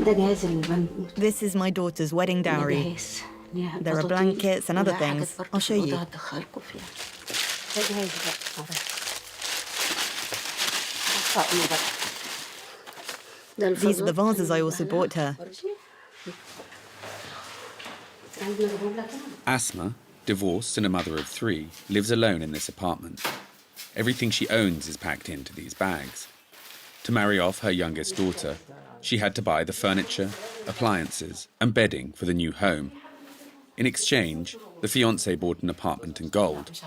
This is my daughter's wedding dowry. There are blankets and other things. I'll show you. These are the vases I also bought her. Asma, divorced and a mother of 3, lives alone in this apartment. Everything she owns is packed into these bags. To marry off her youngest daughter, she had to buy the furniture, appliances, and bedding for the new home. In exchange, the fiancé bought an apartment in gold.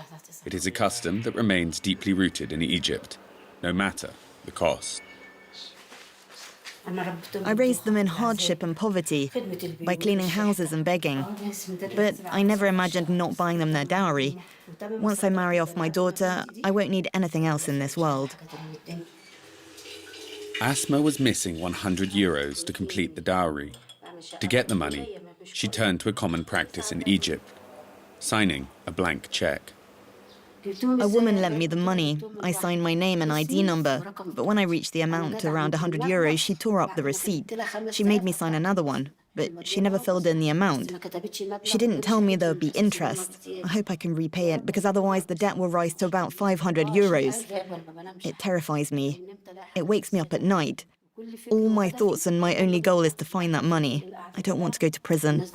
It is a custom that remains deeply rooted in Egypt, no matter the cost. I raised them in hardship and poverty by cleaning houses and begging. But I never imagined not buying them their dowry. Once I marry off my daughter, I won't need anything else in this world. Asma was missing 100 euros to complete the dowry. To get the money, she turned to a common practice in Egypt, signing a blank check. A woman lent me the money. I signed my name and ID number. But when I reached the amount to around 100 euros, she tore up the receipt. She made me sign another one, but she never filled in the amount. She didn't tell me there would be interest. I hope I can repay it, because otherwise the debt will rise to about 500 euros. It terrifies me. It wakes me up at night. All my thoughts and my only goal is to find that money. I don't want to go to prison.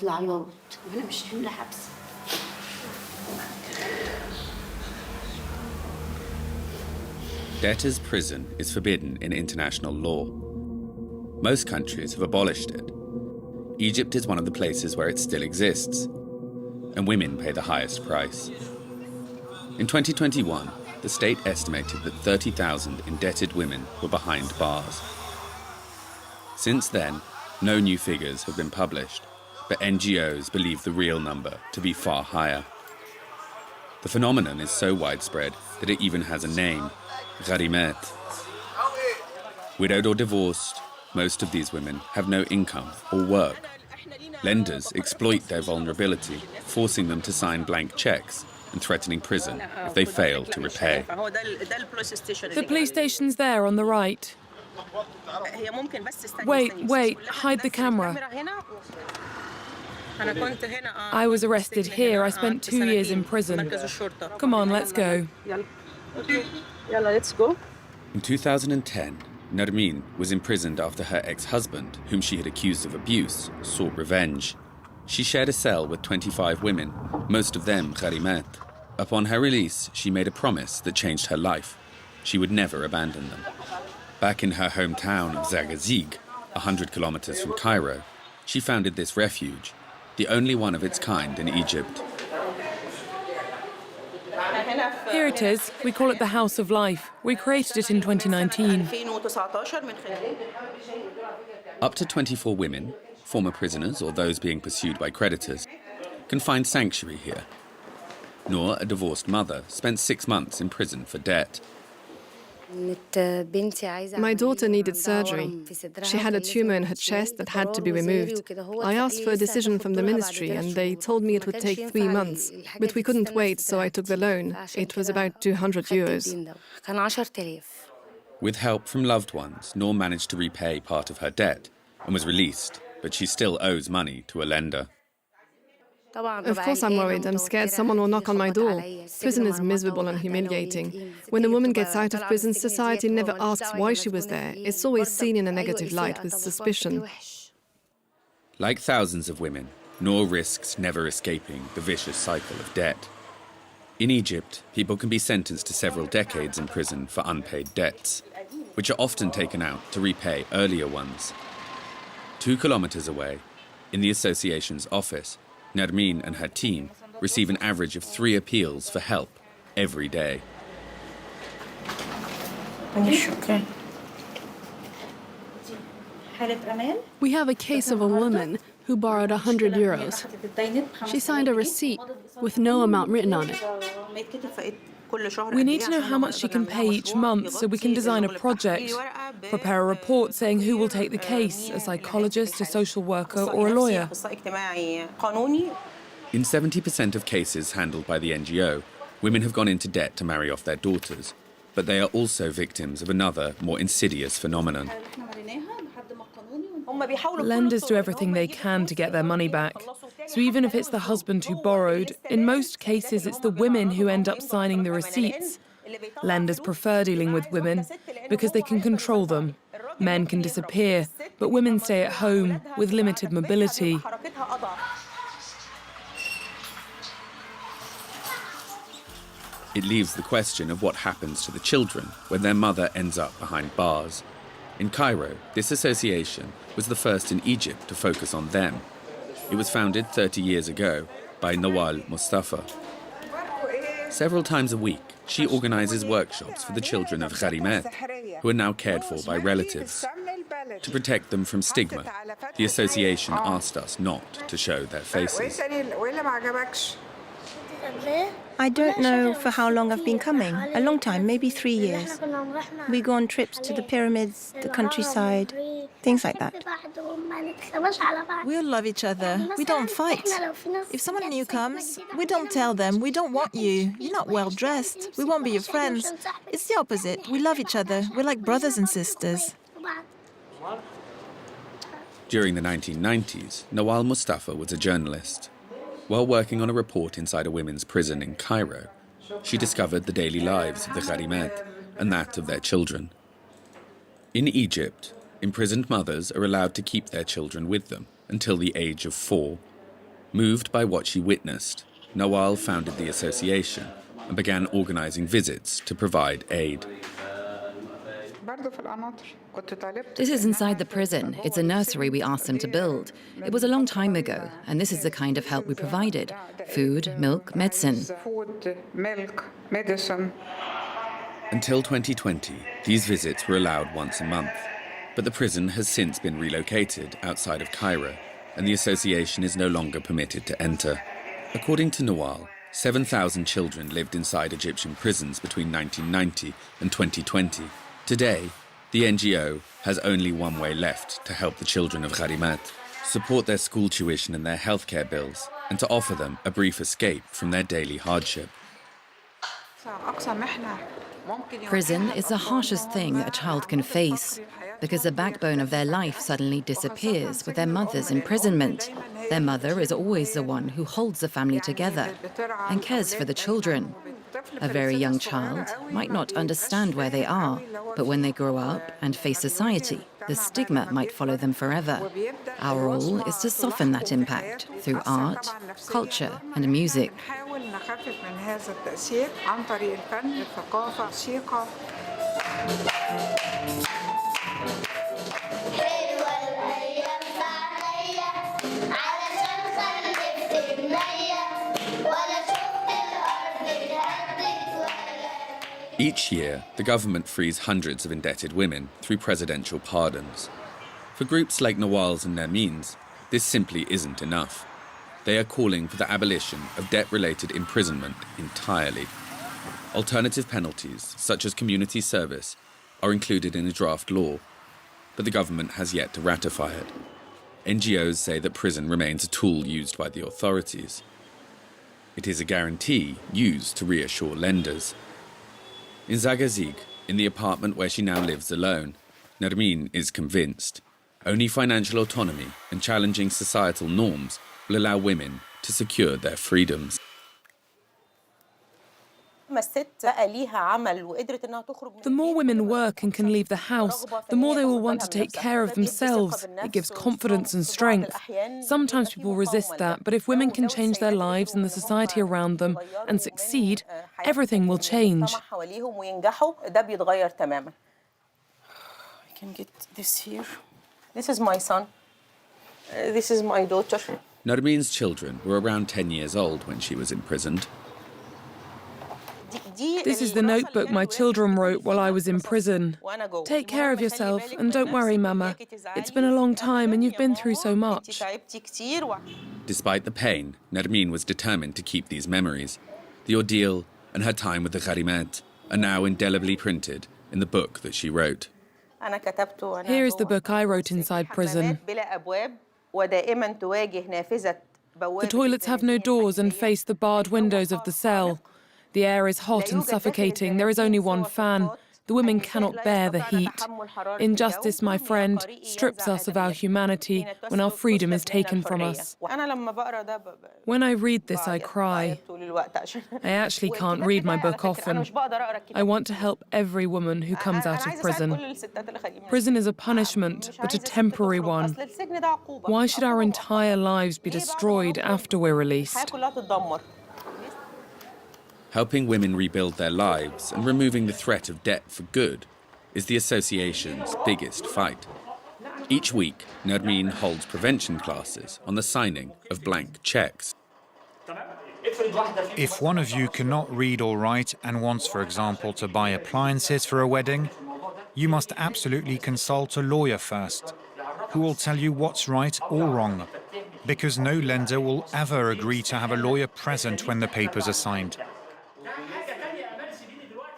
Debtor's prison is forbidden in international law. Most countries have abolished it. Egypt is one of the places where it still exists, and women pay the highest price. In 2021, the state estimated that 30,000 indebted women were behind bars. Since then, no new figures have been published, but NGOs believe the real number to be far higher. The phenomenon is so widespread that it even has a name: Gharimat. Widowed or divorced, most of these women have no income or work. Lenders exploit their vulnerability, forcing them to sign blank checks and threatening prison if they fail to repay. The police station's there on the right. Wait, hide the camera. I was arrested here. I spent 2 years in prison. Come on, let's go. Let's go. In 2010, Nermin was imprisoned after her ex-husband, whom she had accused of abuse, sought revenge. She shared a cell with 25 women, most of them Gharimat. Upon her release, she made a promise that changed her life. She would never abandon them. Back in her hometown of Zagazig, 100 kilometers from Cairo, she founded this refuge, the only one of its kind in Egypt. Here it is. We call it the House of Life. We created it in 2019. Up to 24 women, former prisoners or those being pursued by creditors, can find sanctuary here. Noor, a divorced mother, spent 6 months in prison for debt. My daughter needed surgery. She had a tumor in her chest that had to be removed. I asked for a decision from the ministry and they told me it would take 3 months. But we couldn't wait, so I took the loan. It was about 200 euros. With help from loved ones, Noor managed to repay part of her debt and was released, but she still owes money to a lender. Of course I'm worried. I'm scared someone will knock on my door. Prison is miserable and humiliating. When a woman gets out of prison, society never asks why she was there. It's always seen in a negative light, with suspicion. Like thousands of women, Noor risks never escaping the vicious cycle of debt. In Egypt, people can be sentenced to several decades in prison for unpaid debts, which are often taken out to repay earlier ones. 2 kilometers away, in the association's office, Nermin and her team receive an average of 3 appeals for help every day. We have a case of a woman who borrowed 100 euros. She signed a receipt with no amount written on it. We need to know how much she can pay each month so we can design a project, prepare a report saying who will take the case, a psychologist, a social worker, or a lawyer. In 70% of cases handled by the NGO, women have gone into debt to marry off their daughters, but they are also victims of another, more insidious phenomenon. Lenders do everything they can to get their money back. So even if it's the husband who borrowed, in most cases it's the women who end up signing the receipts. Lenders prefer dealing with women because they can control them. Men can disappear, but women stay at home with limited mobility. It leaves the question of what happens to the children when their mother ends up behind bars. In Cairo, this association was the first in Egypt to focus on them. It was founded 30 years ago by Nawal Mustafa. Several times a week, she organises workshops for the children of Gharimat, who are now cared for by relatives. To protect them from stigma, the association asked us not to show their faces. I don't know for how long I've been coming. A long time, maybe 3 years. We go on trips to the pyramids, the countryside, things like that. We all love each other. We don't fight. If someone new comes, we don't tell them, we don't want you. You're not well dressed. We won't be your friends. It's the opposite. We love each other. We're like brothers and sisters. During the 1990s, Nawal Mustafa was a journalist. While working on a report inside a women's prison in Cairo, she discovered the daily lives of the Gharimat and that of their children. In Egypt, imprisoned mothers are allowed to keep their children with them until the age of 4. Moved by what she witnessed, Nawal founded the association and began organising visits to provide aid. This is inside the prison. It's a nursery we asked them to build. It was a long time ago, and this is the kind of help we provided: food, milk, medicine. Until 2020, these visits were allowed once a month. But the prison has since been relocated outside of Cairo, and the association is no longer permitted to enter. According to Nawal, 7,000 children lived inside Egyptian prisons between 1990 and 2020. Today, the NGO has only one way left to help the children of Gharimat, support their school tuition and their healthcare bills, and to offer them a brief escape from their daily hardship. Prison is the harshest thing a child can face, because the backbone of their life suddenly disappears with their mother's imprisonment. Their mother is always the one who holds the family together and cares for the children. A very young child might not understand where they are, but when they grow up and face society, the stigma might follow them forever. Our role is to soften that impact through art, culture, and music. Each year, the government frees hundreds of indebted women through presidential pardons. For groups like Nawal's and Nermin's, this simply isn't enough. They are calling for the abolition of debt-related imprisonment entirely. Alternative penalties, such as community service, are included in a draft law, but the government has yet to ratify it. NGOs say that prison remains a tool used by the authorities. It is a guarantee used to reassure lenders. In Zagazig, in the apartment where she now lives alone, Nermin is convinced only financial autonomy and challenging societal norms will allow women to secure their freedoms. The more women work and can leave the house, the more they will want to take care of themselves. It gives confidence and strength. Sometimes people resist that, but if women can change their lives and the society around them and succeed, everything will change. I can get this here. This is my son. This is my daughter. Nermin's children were around 10 years old when she was imprisoned. This is the notebook my children wrote while I was in prison. Take care of yourself and don't worry, Mama. It's been a long time and you've been through so much. Despite the pain, Nermin was determined to keep these memories. The ordeal and her time with the Gharimat are now indelibly printed in the book that she wrote. Here is the book I wrote inside prison. The toilets have no doors and face the barred windows of the cell. The air is hot and suffocating. There is only one fan. The women cannot bear the heat. Injustice, my friend, strips us of our humanity when our freedom is taken from us. When I read this, I cry. I actually can't read my book often. I want to help every woman who comes out of prison. Prison is a punishment, but a temporary one. Why should our entire lives be destroyed after we're released? Helping women rebuild their lives and removing the threat of debt for good is the association's biggest fight. Each week, Nermeen holds prevention classes on the signing of blank cheques. If one of you cannot read or write and wants, for example, to buy appliances for a wedding, you must absolutely consult a lawyer first, who will tell you what's right or wrong, because no lender will ever agree to have a lawyer present when the papers are signed.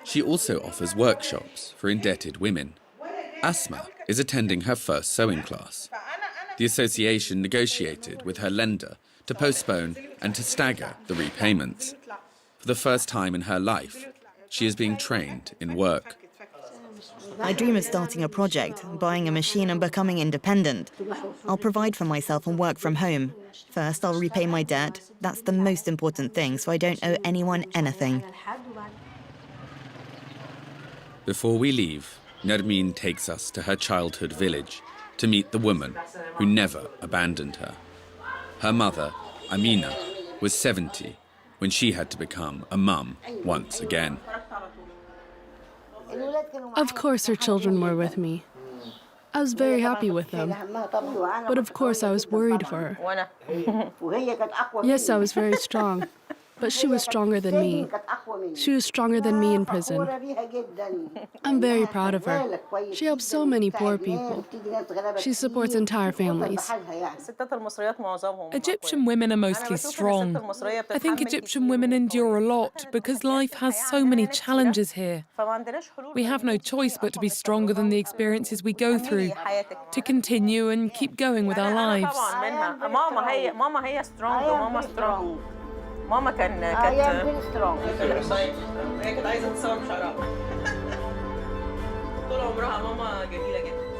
She also offers workshops for indebted women. Asma is attending her first sewing class. The association negotiated with her lender to postpone and to stagger the repayments. For the first time in her life, she is being trained in work. I dream of starting a project, buying a machine and becoming independent. I'll provide for myself and work from home. First, I'll repay my debt. That's the most important thing, so I don't owe anyone anything. Before we leave, Nermeen takes us to her childhood village to meet the woman who never abandoned her. Her mother, Amina, was 70 when she had to become a mum once again. Of course her children were with me. I was very happy with them. But of course I was worried for her. Yes, I was very strong. But she was stronger than me. She was stronger than me in prison. I'm very proud of her. She helps so many poor people. She supports entire families. Egyptian women are mostly strong. I think Egyptian women endure a lot because life has so many challenges here. We have no choice but to be stronger than the experiences we go through, to continue and keep going with our lives. ماما كانت هي كانت عايزه تصور بشعرها طول عمرها ماما جميله جدا